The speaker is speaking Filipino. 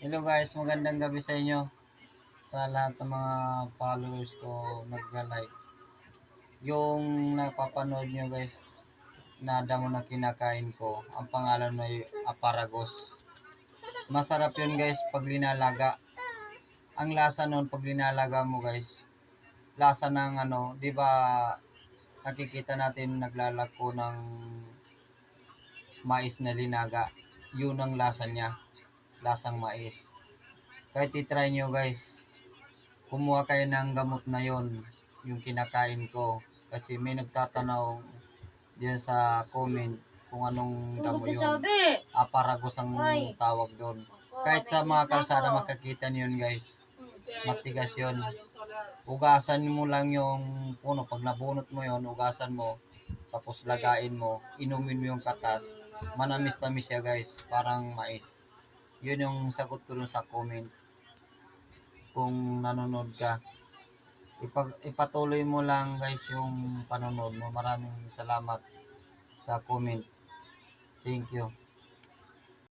Hello guys, magandang gabi sa inyo. Sa lahat ng mga followers ko nagla-like. Yung napapanood nyo guys, na damo na kinakain ko, ang pangalan ay asparagus. Masarap yun guys pag linalaga. Ang lasa nun pag linalaga mo guys, lasa ng di ba nakikita natin naglalako ng mais na linaga. Yun ang lasa niya, lasang mais. Kahit i-try nyo guys, kumuha kayo ng gamot na yon, yung kinakain ko. Kasi may nagtatanaw diyan sa comment kung anong damo yun. Asparagus ang tawag doon. Kahit sa mga kalsada makakita niyo yun guys. Matigas yun. Ugasan mo lang yung puno. Pag nabunot mo yon, ugasan mo. Tapos lagain mo. Inumin mo yung katas. Manamis-tamis siya guys. Parang mais. Yun yung sagot ko dun sa comment. Kung nanonood ka, ipatuloy mo lang guys yung panonood mo. Maraming salamat sa comment. Thank you.